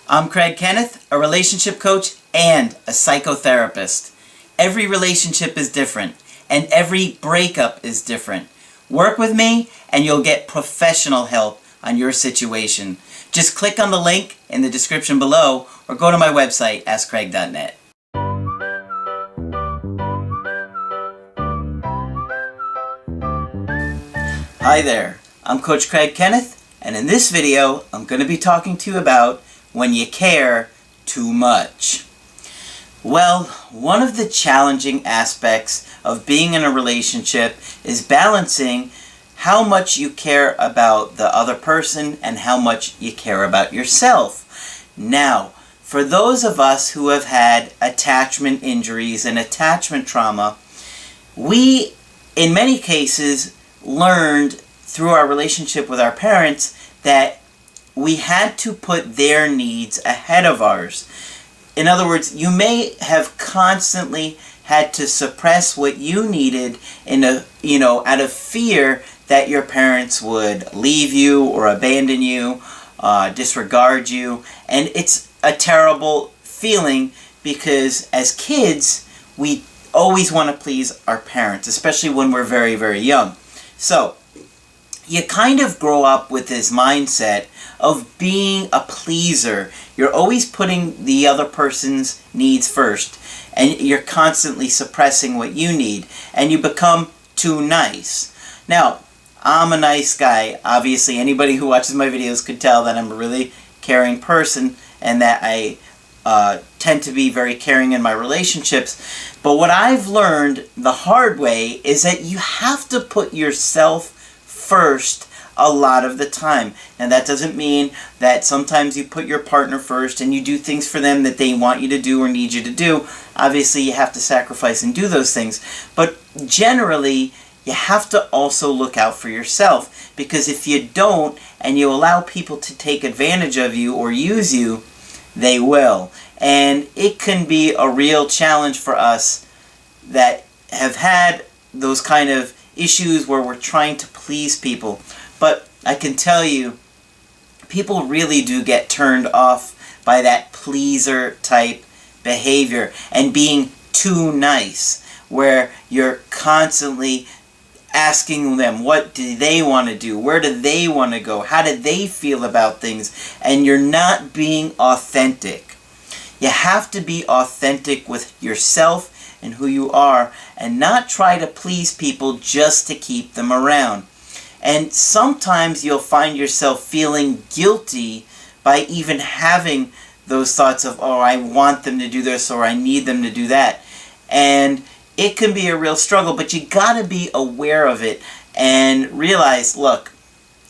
I'm Kenneth, a relationship coach and a psychotherapist. Every relationship is different, and every breakup is different. Work with me, and you'll get professional help on your situation. Just click on the link in the description below, or go to my website, askcraig.net. Hi there, I'm Coach Craig Kenneth, and in this video, I'm going to be talking to you about when you care too much. Well, one of the challenging aspects of being in a relationship is balancing how much you care about the other person and how much you care about yourself. Now, for those of us who have had attachment injuries and attachment trauma, we, in many cases, learned through our relationship with our parents that we had to put their needs ahead of ours. In other words, you may have constantly had to suppress what you needed out of fear that your parents would leave you or abandon you, disregard you. And it's a terrible feeling because as kids, we always want to please our parents, especially when we're very, very young. So, you kind of grow up with this mindset of being a pleaser. You're always putting the other person's needs first, and you're constantly suppressing what you need, and you become too nice. Now, I'm a nice guy. Obviously, anybody who watches my videos could tell that I'm a really caring person and that I tend to be very caring in my relationships. But what I've learned the hard way is that you have to put yourself first a lot of the time. And that doesn't mean that sometimes you put your partner first and you do things for them that they want you to do or need you to do. Obviously, you have to sacrifice and do those things. But generally, you have to also look out for yourself, because if you don't and you allow people to take advantage of you or use you, they will. And it can be a real challenge for us that have had those kind of issues where we're trying to please people. But I can tell you, people really do get turned off by that pleaser type behavior and being too nice, where you're constantly asking them what do they want to do, where do they want to go, how do they feel about things, and you're not being authentic. You have to be authentic with yourself and who you are, and not try to please people just to keep them around. And sometimes you'll find yourself feeling guilty by even having those thoughts of, oh, I want them to do this or I need them to do that. And it can be a real struggle, but you gotta be aware of it and realize, look,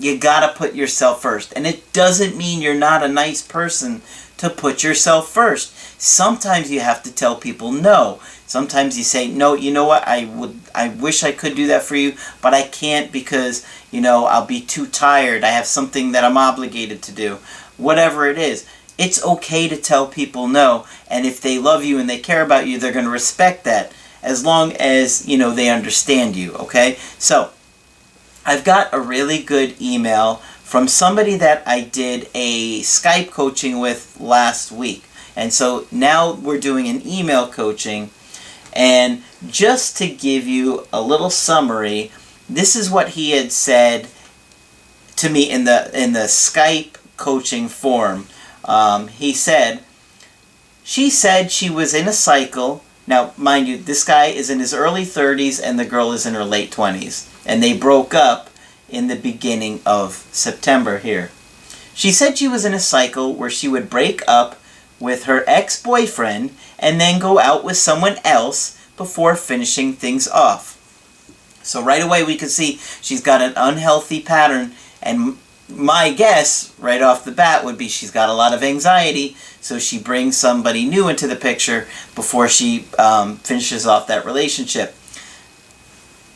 you gotta put yourself first. And it doesn't mean you're not a nice person to put yourself first. Sometimes you have to tell people no. Sometimes you say, no, you know what, I wish I could do that for you, but I can't because, I'll be too tired. I have something that I'm obligated to do. Whatever it is, it's okay to tell people no. And if they love you and they care about you, they're going to respect that as long as, they understand you, okay? So, I've got a really good email from somebody that I did a Skype coaching with last week. And so now we're doing an email coaching. And just to give you a little summary, this is what he had said to me in the Skype coaching form. He said, she said she was in a cycle. Now, mind you, this guy is in his early 30s and the girl is in her late 20s. And they broke up in the beginning of September here. She said she was in a cycle where she would break up with her ex-boyfriend and then go out with someone else before finishing things off. So right away we can see she's got an unhealthy pattern, and my guess right off the bat would be she's got a lot of anxiety, so she brings somebody new into the picture before she finishes off that relationship.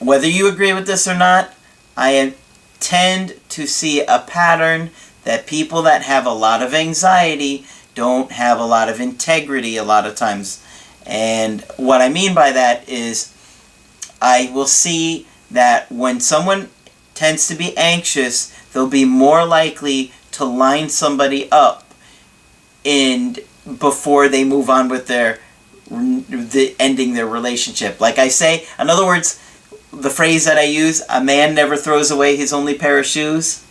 Whether you agree with this or not, I tend to see a pattern that people that have a lot of anxiety don't have a lot of integrity a lot of times. And what I mean by that is I will see that when someone tends to be anxious, they'll be more likely to line somebody up and before they move on with ending their relationship. Like I say, in other words, the phrase that I use, a man never throws away his only pair of shoes,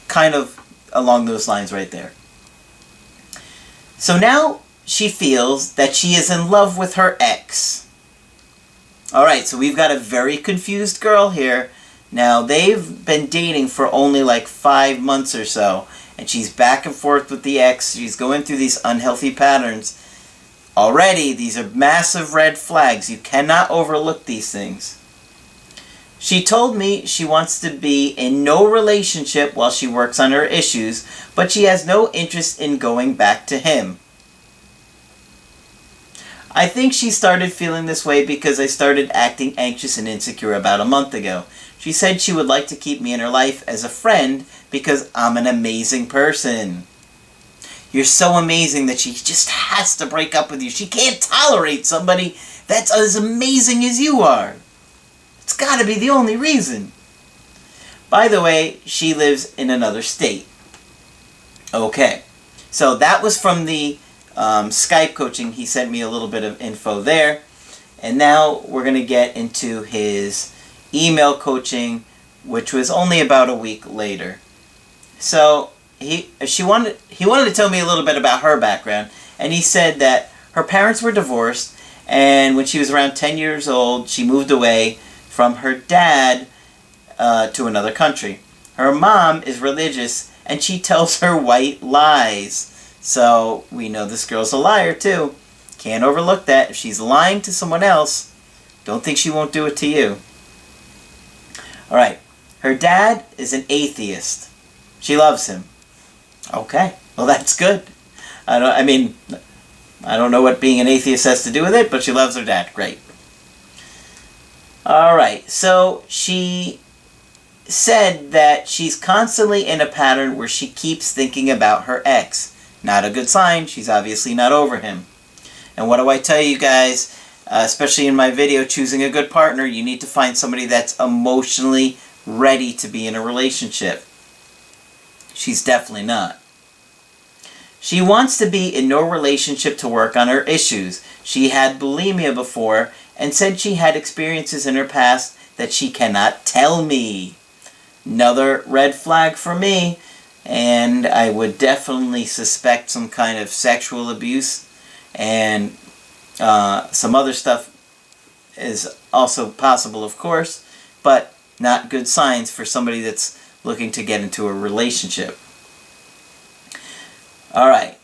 kind of along those lines right there. So now she feels that she is in love with her ex. Alright, so we've got a very confused girl here. Now, they've been dating for only like 5 months or so, and she's back and forth with the ex. She's going through these unhealthy patterns. Already, these are massive red flags. You cannot overlook these things. She told me she wants to be in no relationship while she works on her issues, but she has no interest in going back to him. I think she started feeling this way because I started acting anxious and insecure about a month ago. She said she would like to keep me in her life as a friend because I'm an amazing person. You're so amazing that she just has to break up with you. She can't tolerate somebody that's as amazing as you are. It's got to be the only reason. By the way, she lives in another state. Okay, so that was from the Skype coaching. He sent me a little bit of info there. And now we're going to get into his email coaching, which was only about a week later. So he wanted to tell me a little bit about her background, and he said that her parents were divorced, and when she was around 10 years old, she moved away from her dad to another country. Her mom is religious, and she tells her white lies. So we know this girl's a liar too. Can't overlook that. If she's lying to someone else, don't think she won't do it to you. Alright, her dad is an atheist. She loves him. Okay, well that's good. I don't know what being an atheist has to do with it, but she loves her dad. Great. Alright, so she said that she's constantly in a pattern where she keeps thinking about her ex. Not a good sign. She's obviously not over him. And what do I tell you guys? Especially in my video, choosing a good partner, you need to find somebody that's emotionally ready to be in a relationship. She's definitely not. She wants to be in no relationship to work on her issues. She had bulimia before and said she had experiences in her past that she cannot tell me. Another red flag for me, and I would definitely suspect some kind of sexual abuse, and some other stuff is also possible, of course, but not good signs for somebody that's looking to get into a relationship. Alright.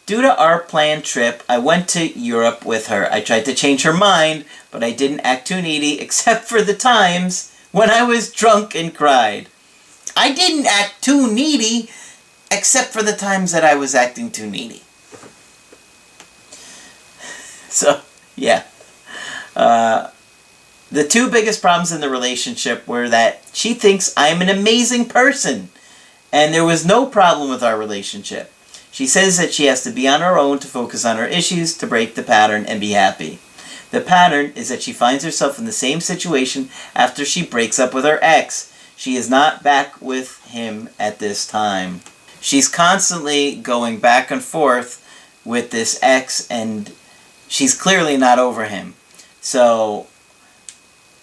Due to our planned trip, I went to Europe with her. I tried to change her mind, but I didn't act too needy except for the times when I was drunk and cried. I didn't act too needy except for the times that I was acting too needy. So, yeah. The two biggest problems in the relationship were that she thinks I'm an amazing person, and there was no problem with our relationship. She says that she has to be on her own to focus on her issues, to break the pattern, and be happy. The pattern is that she finds herself in the same situation after she breaks up with her ex. She is not back with him at this time. She's constantly going back and forth with this ex, and she's clearly not over him. So,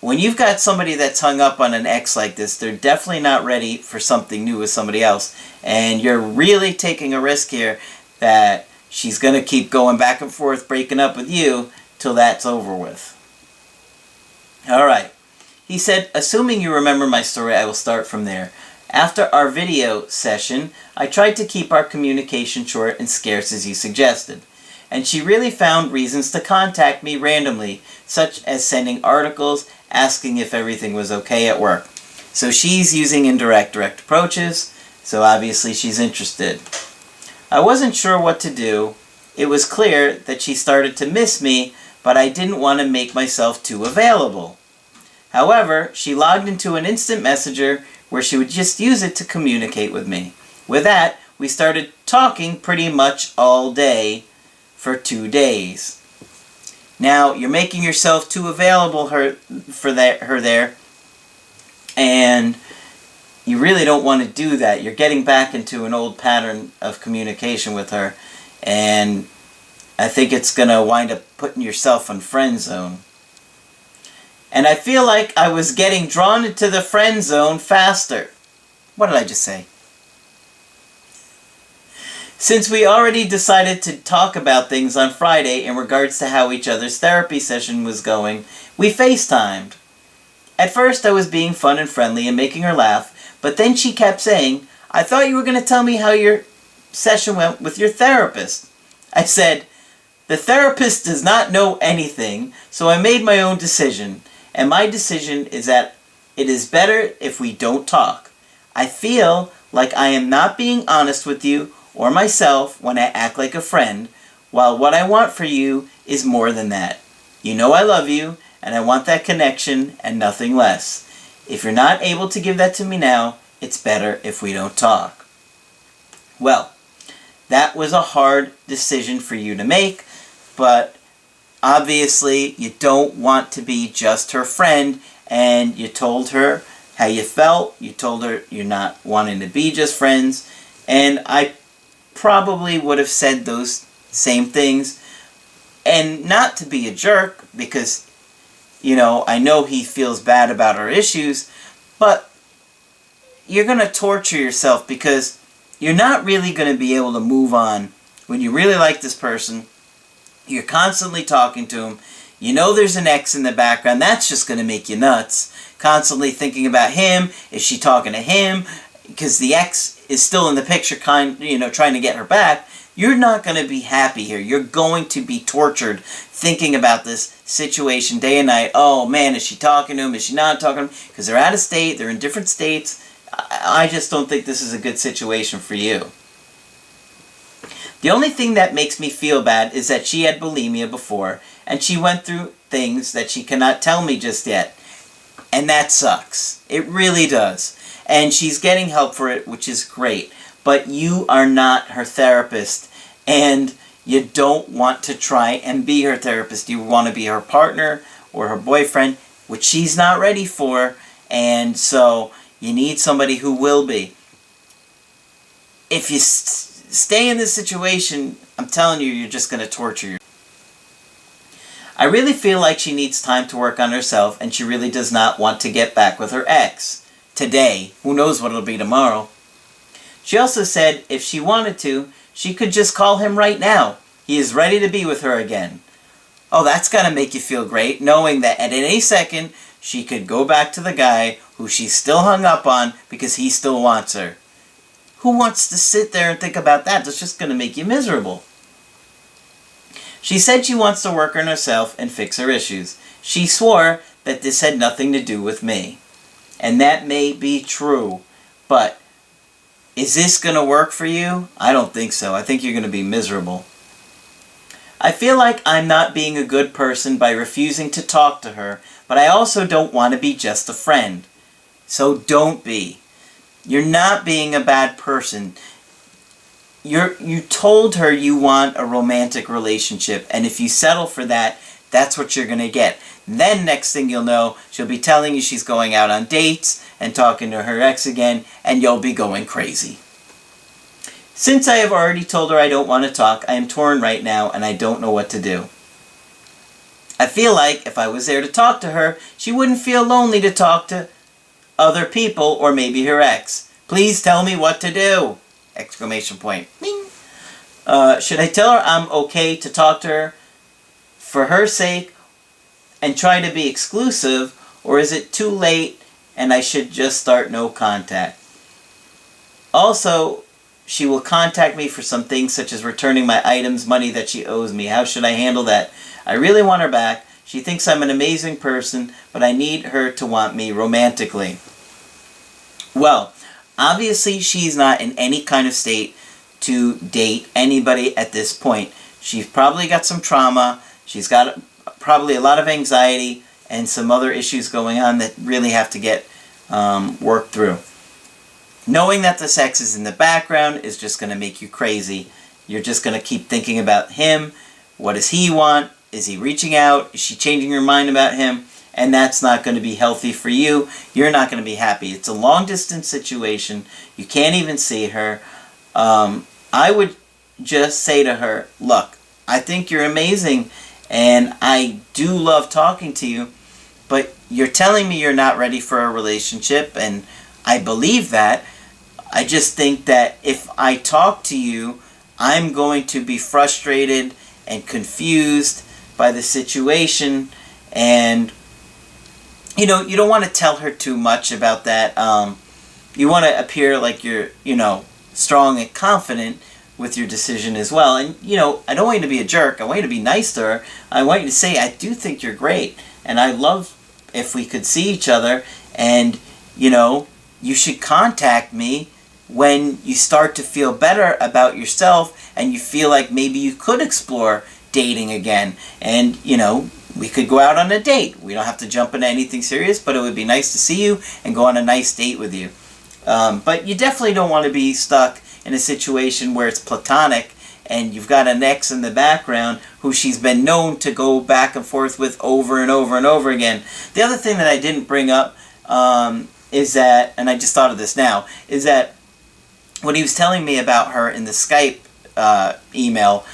when you've got somebody that's hung up on an ex like this, they're definitely not ready for something new with somebody else. And you're really taking a risk here that she's going to keep going back and forth, breaking up with you, till that's over with. Alright. He said, assuming you remember my story, I will start from there. After our video session, I tried to keep our communication short and scarce as you suggested. And she really found reasons to contact me randomly, such as sending articles, asking if everything was okay at work. So she's using direct approaches, so obviously she's interested. I wasn't sure what to do. It was clear that she started to miss me, but I didn't want to make myself too available. However, she logged into an instant messenger where she would just use it to communicate with me. With that, we started talking pretty much all day for 2 days. Now, you're making yourself too available for her there, and you really don't want to do that. You're getting back into an old pattern of communication with her, and I think it's going to wind up putting yourself on friend zone. And I feel like I was getting drawn into the friend zone faster. What did I just say? Since we already decided to talk about things on Friday in regards to how each other's therapy session was going, we FaceTimed. At first I was being fun and friendly and making her laugh, but then she kept saying, "I thought you were going to tell me how your session went with your therapist." I said, "The therapist does not know anything, so I made my own decision, and my decision is that it is better if we don't talk. I feel like I am not being honest with you or myself when I act like a friend, while what I want for you is more than that. You know I love you, and I want that connection and nothing less. If you're not able to give that to me now, it's better if we don't talk." Well, that was a hard decision for you to make, but obviously you don't want to be just her friend, and you told her how you felt. You told her you're not wanting to be just friends, and I probably would have said those same things, and not to be a jerk, because I know he feels bad about our issues, but you're going to torture yourself because you're not really going to be able to move on when you really like this person. You're constantly talking to him. You know there's an ex in the background. That's just going to make you nuts. Constantly thinking about him. Is she talking to him? Because the ex is still in the picture, trying to get her back. You're not going to be happy here. You're going to be tortured thinking about this situation day and night. Oh man, is she talking to him? Is she not talking to him? Because they're out of state. They're in different states. I just don't think this is a good situation for you. The only thing that makes me feel bad is that she had bulimia before, and she went through things that she cannot tell me just yet. And that sucks. It really does. And she's getting help for it, which is great. But you are not her therapist, and you don't want to try and be her therapist. You want to be her partner or her boyfriend, which she's not ready for, and so you need somebody who will be. If you stay in this situation, I'm telling you, you're just going to torture you. I really feel like she needs time to work on herself, and she really does not want to get back with her ex today. Who knows what it'll be tomorrow. She also said if she wanted to, she could just call him right now. He is ready to be with her again. Oh, that's got to make you feel great, knowing that at any second, she could go back to the guy who she's still hung up on because he still wants her. Who wants to sit there and think about that? That's just going to make you miserable. She said she wants to work on herself and fix her issues. She swore that this had nothing to do with me. And that may be true, but is this going to work for you? I don't think so. I think you're going to be miserable. I feel like I'm not being a good person by refusing to talk to her, but I also don't want to be just a friend. So don't be. You're not being a bad person. You told her you want a romantic relationship, and if you settle for that, that's what you're going to get. Then next thing you'll know, she'll be telling you she's going out on dates and talking to her ex again, and you'll be going crazy. Since I have already told her I don't want to talk, I am torn right now and I don't know what to do. I feel like if I was there to talk to her, she wouldn't feel lonely to talk to other people or maybe her ex. Please tell me what to do! Exclamation point. Bing. Should I tell her I'm okay to talk to her for her sake and try to be exclusive, or is it too late and I should just start no contact? Also, she will contact me for some things such as returning my items, money that she owes me. How should I handle that? I really want her back. She thinks I'm an amazing person, but I need her to want me romantically. Well, obviously she's not in any kind of state to date anybody at this point. She's probably got some trauma. She's got probably a lot of anxiety and some other issues going on that really have to get worked through. Knowing that the sex is in the background is just going to make you crazy. You're just going to keep thinking about him. What does he want? Is he reaching out? Is she changing her mind about him? and that's not going to be healthy for you. You're not going to be happy. It's a long distance situation. You can't even see her. I would just say to her, look, I think you're amazing, and I do love talking to you, but you're telling me you're not ready for a relationship, and I believe that. I just think that if I talk to you, I'm going to be frustrated and confused by the situation, and you don't want to tell her too much about that. You want to appear like you're, strong and confident with your decision as well. And, I don't want you to be a jerk. I want you to be nice to her. I want you to say, I do think you're great, and I love if we could see each other, and, you should contact me when you start to feel better about yourself and you feel like maybe you could explore dating again. And, we could go out on a date. We don't have to jump into anything serious, but it would be nice to see you and go on a nice date with you. But you definitely don't want to be stuck in a situation where it's platonic and you've got an ex in the background who she's been known to go back and forth with over and over and over again. The other thing that I didn't bring up is that, and I just thought of this now, is that when he was telling me about her in the Skype email,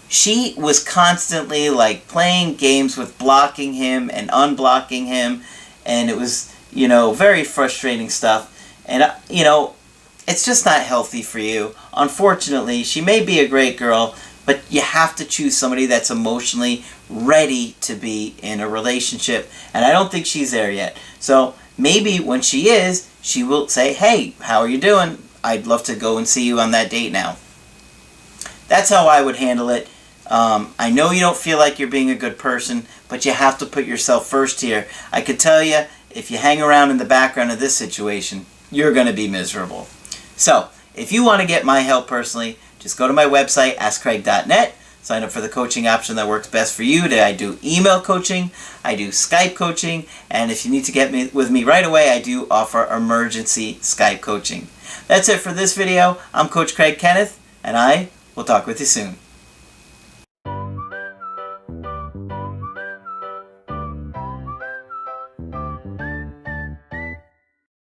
she was constantly like playing games with blocking him and unblocking him, and it was, very frustrating stuff. And, it's just not healthy for you. Unfortunately, she may be a great girl, but you have to choose somebody that's emotionally ready to be in a relationship, and I don't think she's there yet. So maybe when she is, she will say, hey, how are you doing? I'd love to go and see you on that date now. That's how I would handle it. I know you don't feel like you're being a good person, but you have to put yourself first here. I could tell you, if you hang around in the background of this situation, you're going to be miserable. So, if you want to get my help personally, just go to my website, askcraig.net, sign up for the coaching option that works best for you. I do email coaching, I do Skype coaching, and if you need to get with me right away, I do offer emergency Skype coaching. That's it for this video. I'm Coach Craig Kenneth, and I will talk with you soon.